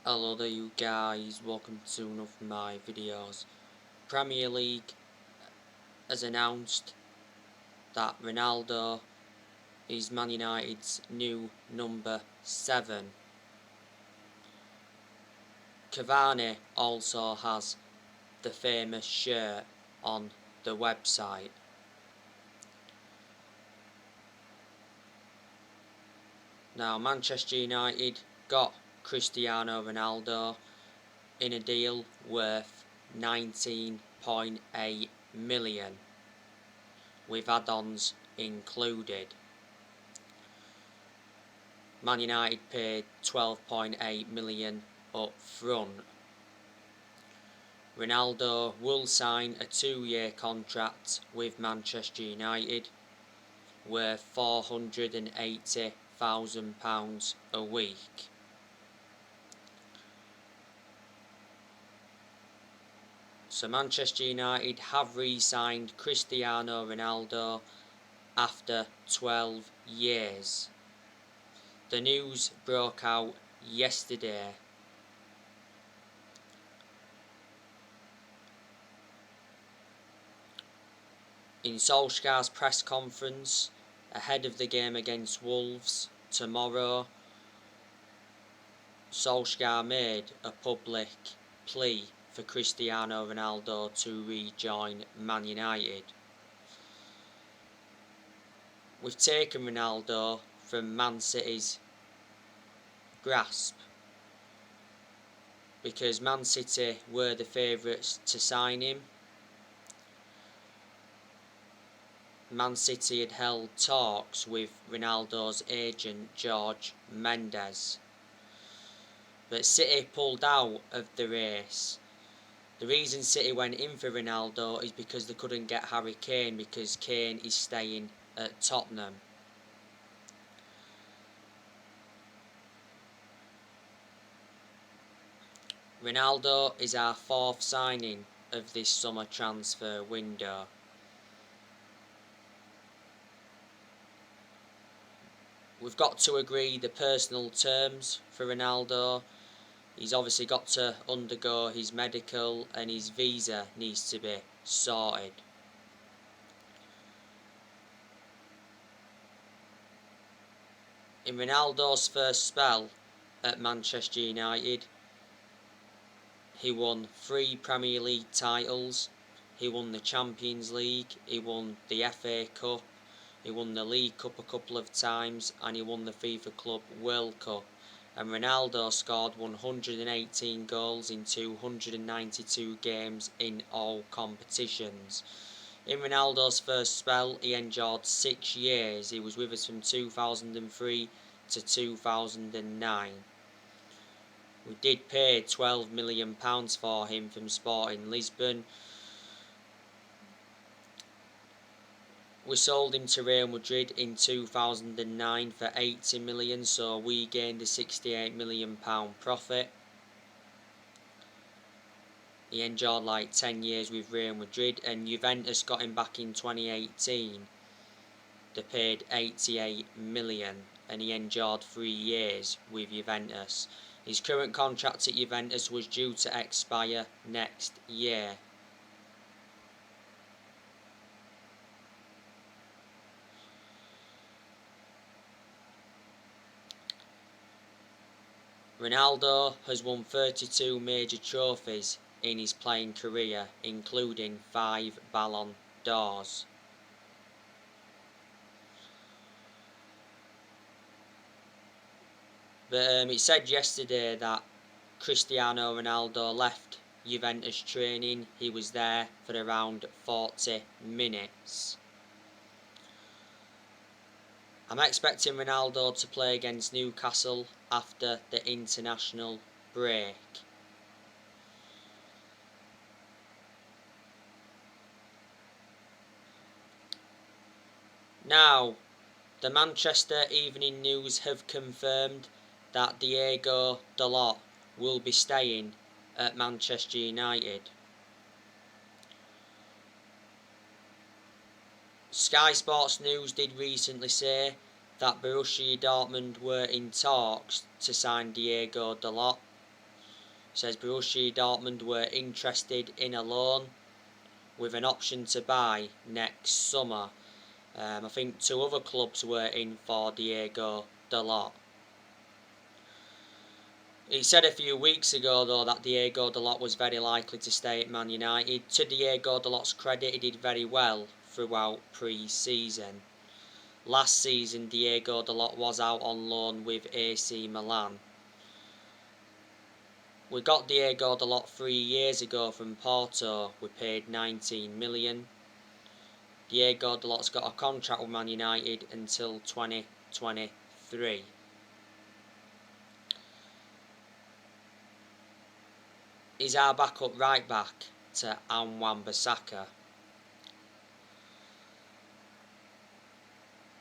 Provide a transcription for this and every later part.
Hello there you guys, welcome to one of my videos. Premier League has announced that Ronaldo is Man United's new number 7. Cavani also has the famous shirt on the website. Now Manchester United got Cristiano Ronaldo in a deal worth 19.8 million with add-ons included. Man United paid 12.8 million up front. Ronaldo will sign a 2-year contract with Manchester United worth £480,000 a week. So Manchester United have re-signed Cristiano Ronaldo after 12 years. The news broke out yesterday. In Solskjaer's press conference ahead of the game against Wolves tomorrow, Solskjaer made a public plea for Cristiano Ronaldo to rejoin Man United. We've taken Ronaldo from Man City's grasp because Man City were the favourites to sign him. Man City had held talks with Ronaldo's agent Jorge Mendes, but City pulled out of the race. The reason City went in for Ronaldo is because they couldn't get Harry Kane because Kane is staying at Tottenham. Ronaldo is our 4th signing of this summer transfer window. We've got to agree the personal terms for Ronaldo. He's obviously got to undergo his medical and his visa needs to be sorted. In Ronaldo's first spell at Manchester United, he won 3 Premier League titles, he won the Champions League, he won the FA Cup, he won the League Cup a couple of times, and he won the FIFA Club World Cup. And Ronaldo scored 118 goals in 292 games in all competitions. In Ronaldo's first spell, he endured 6 years. He was with us from 2003 to 2009. We did pay £12 million for him from Sporting Lisbon. We sold him to Real Madrid in 2009 for 80 million, so we gained a £68 million profit. He endured like 10 years with Real Madrid, and Juventus got him back in 2018. They paid 88 million and he endured 3 years with Juventus. His current contract at Juventus was due to expire next year. Ronaldo has won 32 major trophies in his playing career, including 5 Ballon d'Ors. But it said yesterday that Cristiano Ronaldo left Juventus training. He was there for around 40 minutes. I'm expecting Ronaldo to play against Newcastle after the international break. Now, the Manchester Evening News have confirmed that Dalot will be staying at Manchester United. Sky Sports News did recently say that Borussia Dortmund were in talks to sign Dalot. says Borussia Dortmund were interested in a loan with an option to buy next summer. I think 2 other clubs were in for Diego Dalot. He said a few weeks ago though that Diego Dalot was very likely to stay at Man United. To Diego Dalot's credit, he did very well throughout pre-season. Last season Diego Dalot was out on loan with AC Milan. We got Diego Dalot 3 years ago from Porto. We paid 19 million. Diego Dalot's got a contract with Man United until 2023. He's our backup right back to Wan-Bissaka.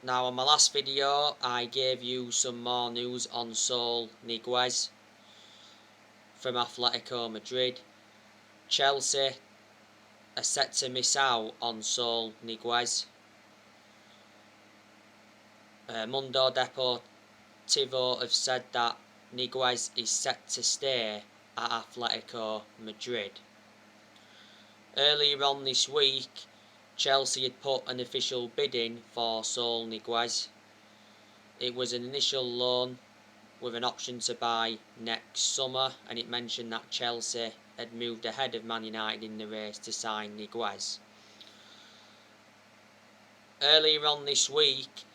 Now on my last video I gave you some more news on Saul Niguez from Atletico Madrid. Chelsea are set to miss out on Saul Niguez. Mundo Deportivo have said that Niguez is set to stay at Atletico Madrid. Earlier on this week, Chelsea had put an official bid in for Saul Niguez. It was an initial loan with an option to buy next summer, and it mentioned that Chelsea had moved ahead of Man United in the race to sign Niguez. Earlier on this week,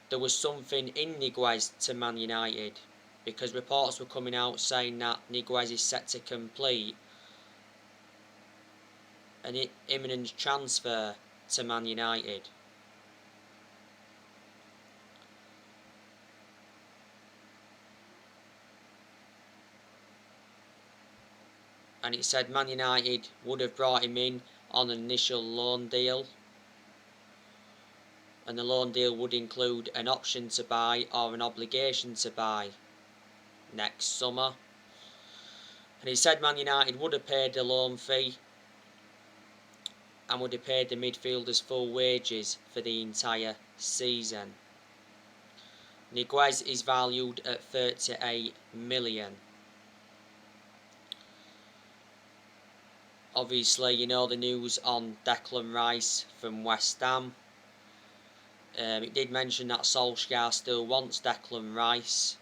there was something in Niguez to Man United, because reports were coming out saying that Niguez is set to complete an imminent transfer to Man United. And it said Man United would have brought him in on an initial loan deal, and the loan deal would include an option to buy or an obligation to buy next summer. And he said Man United would have paid the loan fee and would have paid the midfielders full wages for the entire season. Niguez is valued at 38 million. Obviously, you know the news on Declan Rice from West Ham. It did mention that Solskjaer still wants Declan Rice.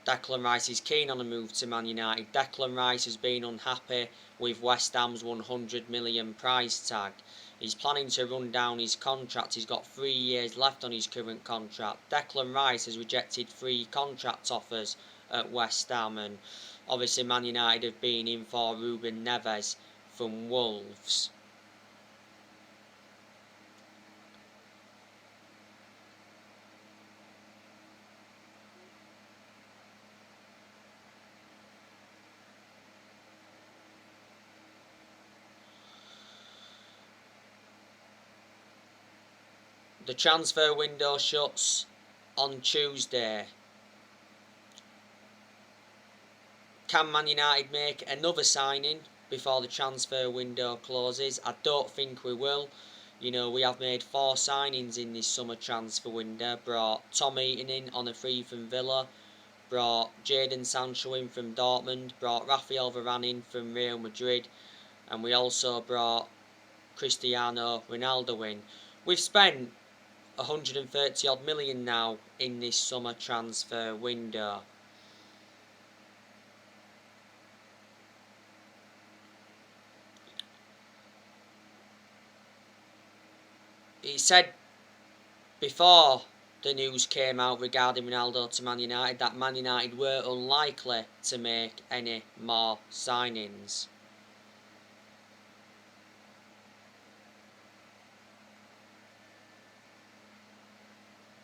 Declan Rice is keen on a move to Man United. Declan Rice has been unhappy with West Ham's 100 million price tag. He's planning to run down his contract. He's got 3 years left on his current contract. Declan Rice has rejected 3 contract offers at West Ham, and obviously Man United have been in for Ruben Neves from Wolves. The transfer window shuts on Tuesday. Can Man United make another signing before the transfer window closes? I don't think we will. You know, we have made 4 signings in this summer transfer window. Brought Tom Eaton in on a free from Villa. Brought Jadon Sancho in from Dortmund. Brought Rafael Varane in from Real Madrid. And we also brought Cristiano Ronaldo in. We've spent 130 odd million now in this summer transfer window. He said before the news came out regarding Ronaldo to Man United that Man United were unlikely to make any more signings.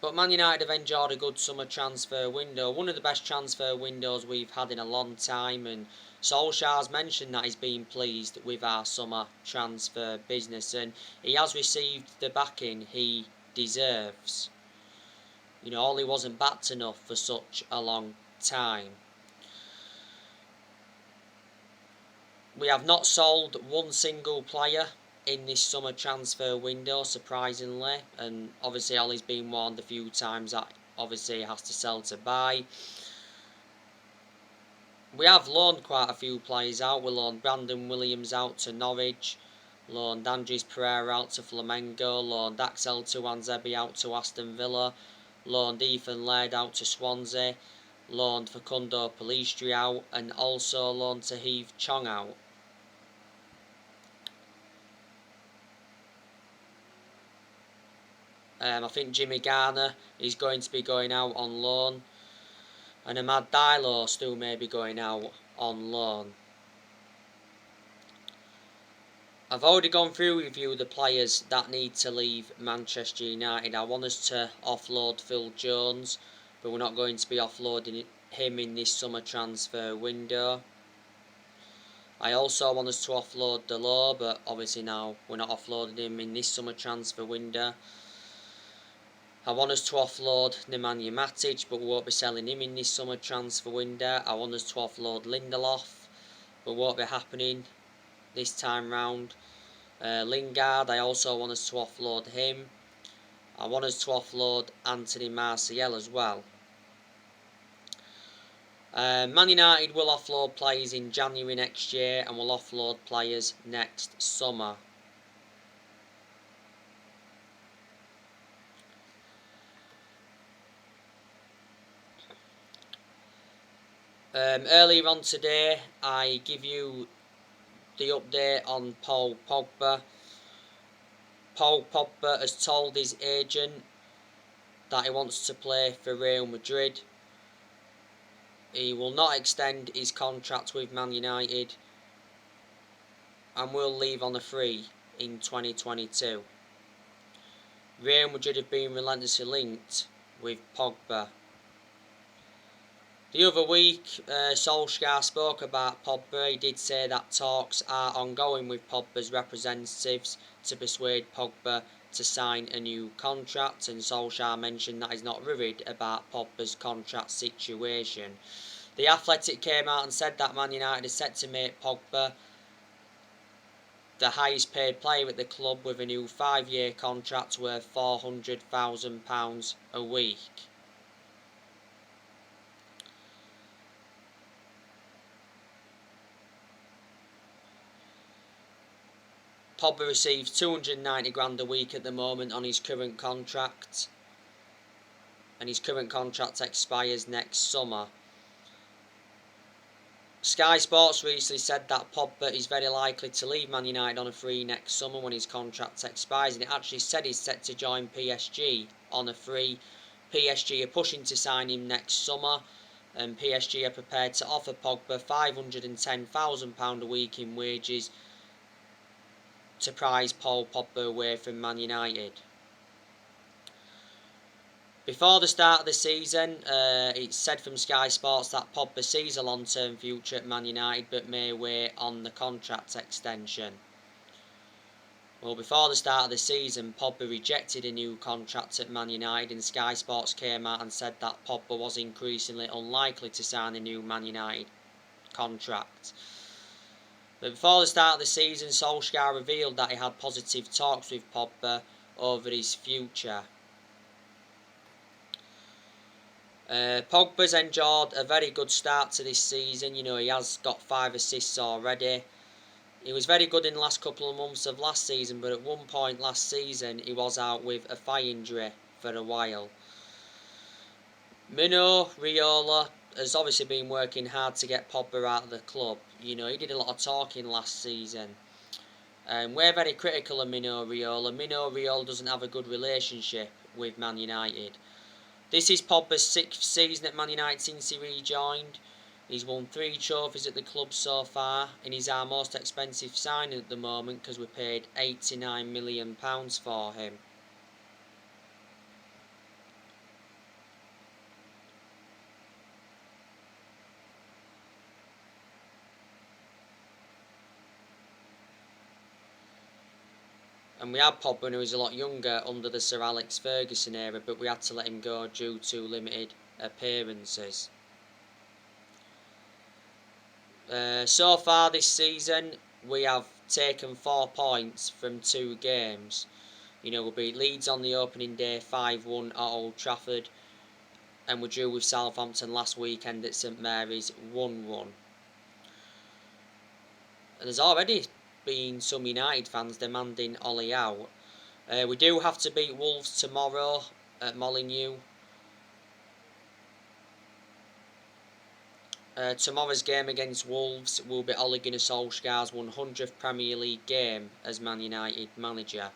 But Man United have enjoyed a good summer transfer window, one of the best transfer windows we've had in a long time, and Solskjaer's mentioned that he's been pleased with our summer transfer business, and he has received the backing he deserves. You know, Ollie wasn't backed enough for such a long time. We have not sold one single player in this summer transfer window, surprisingly, and obviously Ollie's been warned a few times that obviously he has to sell to buy. We have loaned quite a few players out. We loaned Brandon Williams out to Norwich, loaned Andres Pereira out to Flamengo, loaned Axel Tuanzebe out to Aston Villa, loaned Ethan Laird out to Swansea, loaned Facundo Pellistri out, and also loaned Tahith Chong out. I think Jimmy Garner is going to be going out on loan, and Ahmad Dalot still may be going out on loan. I've already gone through with you the players that need to leave Manchester United. I want us to offload Phil Jones, but we're not going to be offloading him in this summer transfer window. I also want us to offload Dalot, but obviously now we're not offloading him in this summer transfer window. I want us to offload Nemanja Matic, but we won't be selling him in this summer transfer window. I want us to offload Lindelof, but won't be happening this time round. Lingard, I also want us to offload him. I want us to offload Anthony Martial as well. Man United will offload players in January next year, and will offload players next summer. Earlier on today, I give you the update on Paul Pogba. Paul Pogba has told his agent that he wants to play for Real Madrid. He will not extend his contract with Man United and will leave on a free in 2022. Real Madrid have been relentlessly linked with Pogba. The other week, Solskjaer spoke about Pogba. He did say that talks are ongoing with Pogba's representatives to persuade Pogba to sign a new contract, and Solskjaer mentioned that he's not worried about Pogba's contract situation. The Athletic came out and said that Man United is set to make Pogba the highest paid player at the club with a new 5-year contract worth £400,000 a week. Pogba receives 290 grand a week at the moment on his current contract, and his current contract expires next summer. Sky Sports recently said that Pogba is very likely to leave Man United on a free next summer when his contract expires, and it actually said he's set to join PSG on a free. PSG are pushing to sign him next summer, and PSG are prepared to offer Pogba £510,000 a week in wages to prize Paul Pogba away from Man United. Before the start of the season, it's said from Sky Sports that Pogba sees a long-term future at Man United but may wait on the contract extension. Well, before the start of the season, Pogba rejected a new contract at Man United, and Sky Sports came out and said that Pogba was increasingly unlikely to sign a new Man United contract. But before the start of the season, Solskjaer revealed that he had positive talks with Pogba over his future. Pogba's enjoyed a very good start to this season. You know, he has got 5 assists already. He was very good in the last couple of months of last season, but at one point last season he was out with a thigh injury for a while. Mino Raiola has obviously been working hard to get Pogba out of the club. You know, he did a lot of talking last season. We're very critical of Mino Raiola. Mino Raiola doesn't have a good relationship with Man United. This is Pogba's 6th season at Man United since he rejoined. He's won 3 trophies at the club so far, and he's our most expensive signing at the moment because we paid £89 million for him. And we had Pogba when he was a lot younger under the Sir Alex Ferguson era, but we had to let him go due to limited appearances. So far this season, we have taken 4 points from 2 games. We beat Leeds on the opening day 5-1 at Old Trafford, and we drew with Southampton last weekend at St Mary's 1-1. And there's already been some United fans demanding Ollie out. We do have to beat Wolves tomorrow at Molineux. Tomorrow's game against Wolves will be Ole Gunnar Solskjaer's 100th Premier League game as Man United manager.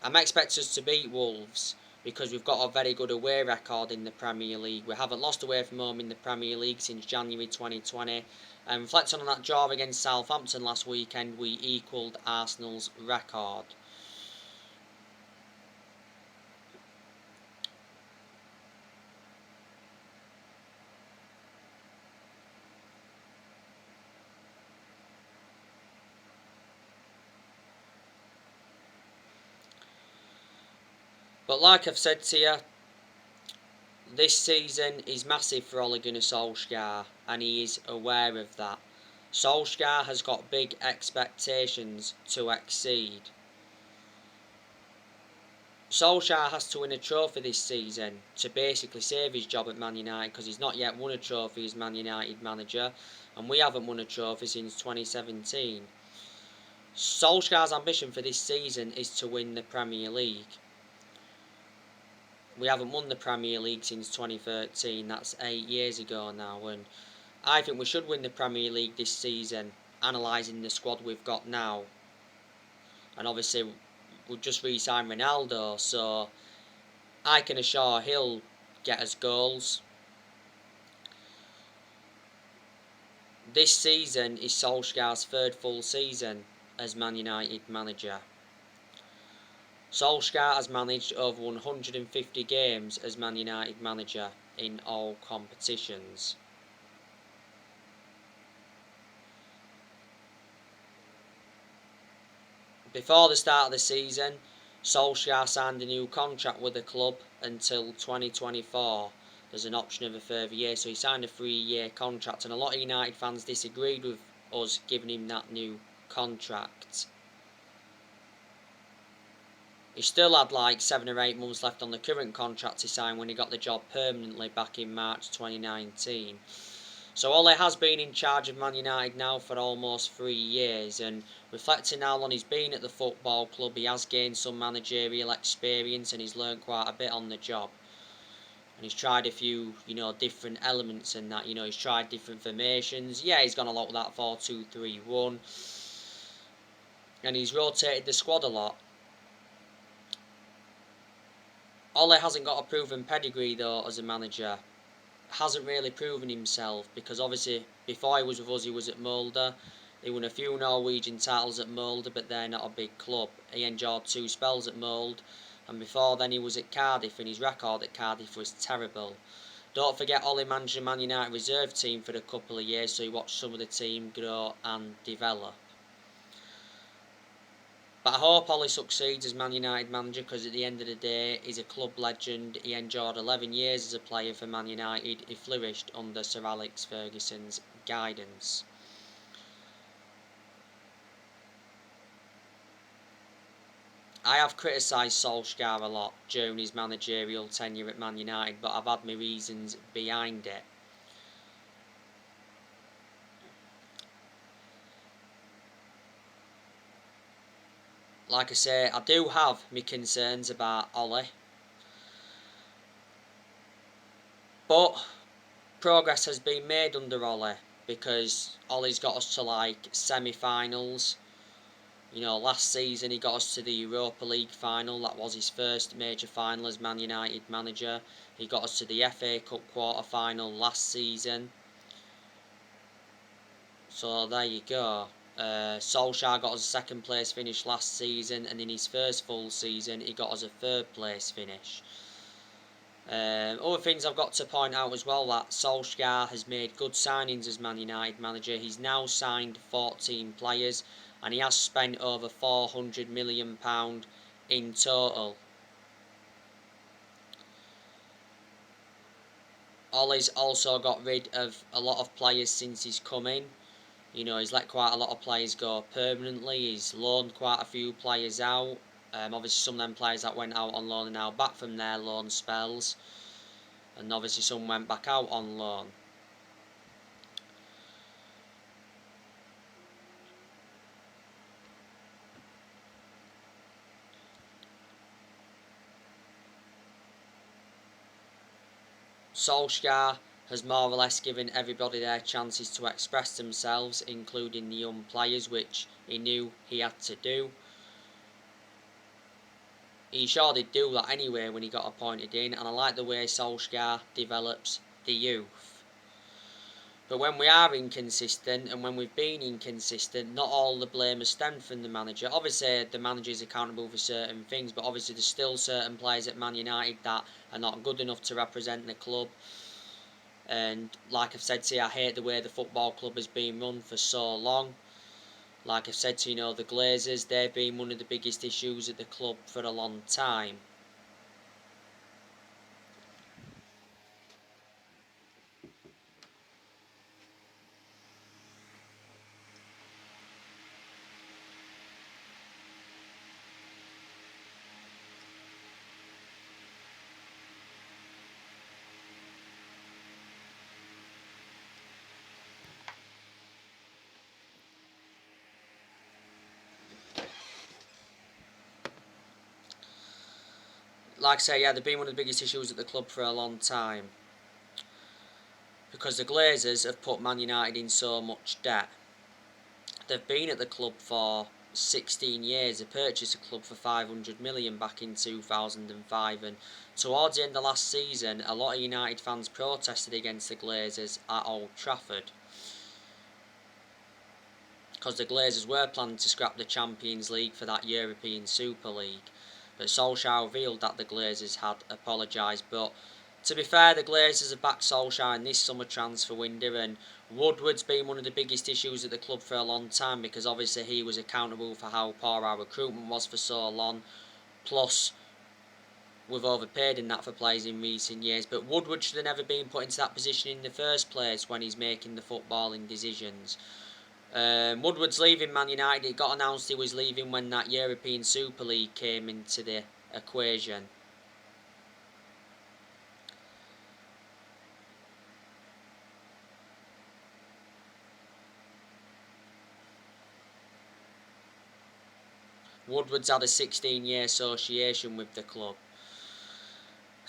I'm expecting us to beat Wolves because we've got a very good away record in the Premier League. We haven't lost away from home in the Premier League since January 2020. And reflecting on that draw against Southampton last weekend, we equalled Arsenal's record. But like I've said to you, this season is massive for Ole Gunnar Solskjaer, and he is aware of that. Solskjaer has got big expectations to exceed. Solskjaer has to win a trophy this season to basically save his job at Man United, because he's not yet won a trophy as Man United manager, and we haven't won a trophy since 2017. Solskjaer's ambition for this season is to win the Premier League. We haven't won the Premier League since 2013, that's 8 years ago now, and I think we should win the Premier League this season, analysing the squad we've got now. And obviously we've just re-signed Ronaldo, so I can assure he'll get us goals. This season is Solskjaer's 3rd full season as Man United manager. Solskjaer has managed over 150 games as Man United manager in all competitions. Before the start of the season, Solskjaer signed a new contract with the club until 2024. There's an option of a further year, so he signed a 3-year contract, and a lot of United fans disagreed with us giving him that new contract. He still had like 7 or 8 months left on the current contract he signed when he got the job permanently back in March 2019. So Ole has been in charge of Man United now for almost 3 years, and reflecting how long he's been at the football club, he has gained some managerial experience and he's learned quite a bit on the job. And he's tried a few, different elements in that. He's tried different formations. Yeah, he's gone a lot with that 4-2-3-1. And he's rotated the squad a lot. Ole hasn't got a proven pedigree though as a manager. Hasn't really proven himself, because obviously before he was with us he was at Molde. He won a few Norwegian titles at Molde, but they're not a big club. He endured 2 spells at Molde, and before then he was at Cardiff, and his record at Cardiff was terrible. Don't forget Ole managed the Man United reserve team for a couple of years, so he watched some of the team grow and develop. But I hope Ole succeeds as Man United manager, because at the end of the day he's a club legend. He endured 11 years as a player for Man United. He flourished under Sir Alex Ferguson's guidance. I have criticised Solskjaer a lot during his managerial tenure at Man United, but I've had my reasons behind it. Like I say, I do have my concerns about Ole, but progress has been made under Ole, because Ole's got us to like semi-finals. Last season he got us to the Europa League final. That was his first major final as Man United manager. He got us to the FA Cup quarter final last season. So there you go. Solskjaer got us a 2nd place finish last season, and in his first full season he got us a 3rd place finish. Other things I've got to point out as well, that Solskjaer has made good signings as Man United manager. He's now signed 14 players, and he has spent over £400 million in total. Ole's also got rid of a lot of players since he's come in. You know, he's let quite a lot of players go permanently. He's loaned quite a few players out. Obviously, some of them players that went out on loan are now back from their loan spells. And obviously, some went back out on loan. Solskjaer has more or less given everybody their chances to express themselves, including the young players, which he knew he had to do. He sure did do that anyway when he got appointed in, and I like the way Solskjaer develops the youth. But when we are inconsistent, and when we've been inconsistent, not all the blame has stemmed from the manager. Obviously, the manager is accountable for certain things, but obviously there's still certain players at Man United that are not good enough to represent the club. And like I've said to you, I hate the way the football club has been run for so long. Like I've said to you, the Glazers, they've been one of the biggest issues at the club for a long time. Like I say, yeah, they've been one of the biggest issues at the club for a long time. Because the Glazers have put Man United in so much debt. They've been at the club for 16 years. They purchased the club for 500 million back in 2005, and towards the end of last season, a lot of United fans protested against the Glazers at Old Trafford. Because the Glazers were planning to scrap the Champions League for that European Super League. But Solskjaer revealed that the Glazers had apologised. But to be fair, the Glazers have backed Solskjaer in this summer transfer window, and Woodward's been one of the biggest issues at the club for a long time, because obviously he was accountable for how poor our recruitment was for so long. Plus, we've overpaid in that for players in recent years. But Woodward should have never been put into that position in the first place when he's making the footballing decisions. Woodward's leaving Man United. It got announced he was leaving when that European Super League came into the equation. Woodward's had a 16-year association with the club.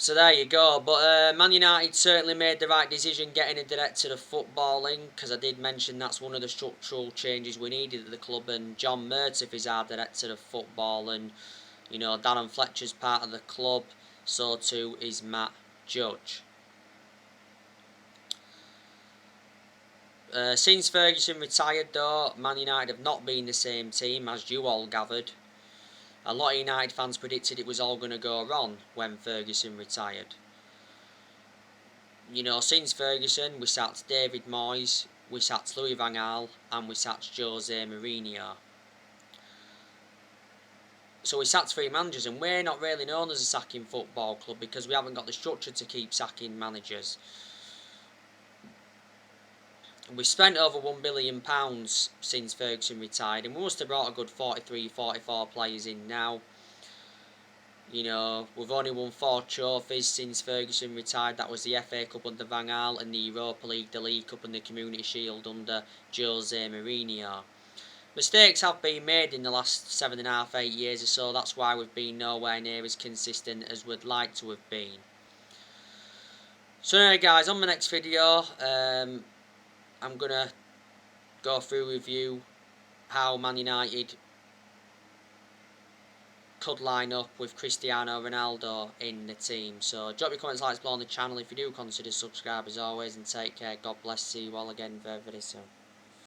So there you go. But Man United certainly made the right decision getting a director of footballing, because I did mention that's one of the structural changes we needed at the club, and John Murtaugh is our director of football, and Darren Fletcher's part of the club, so too is Matt Judge. Since Ferguson retired though, Man United have not been the same team, as you all gathered. A lot of United fans predicted it was all going to go wrong when Ferguson retired. Since Ferguson, we sacked David Moyes, we sacked Louis van Gaal, and we sacked Jose Mourinho. So we sacked 3 managers, and we're not really known as a sacking football club because we haven't got the structure to keep sacking managers. We spent over £1 billion since Ferguson retired, and we must have brought a good 43, 44 players in now. We've only won 4 trophies since Ferguson retired. That was the FA Cup under Van Gaal, and the Europa League, the League Cup and the Community Shield under Jose Mourinho. Mistakes have been made in the last 7.5, 8 years or so. That's why we've been nowhere near as consistent as we'd like to have been. So anyway guys, on my next video, I'm going to go through with you how Man United could line up with Cristiano Ronaldo in the team. So drop your comments, likes below on the channel if you do consider subscribe as always, and take care. God bless. See you all again very, very soon.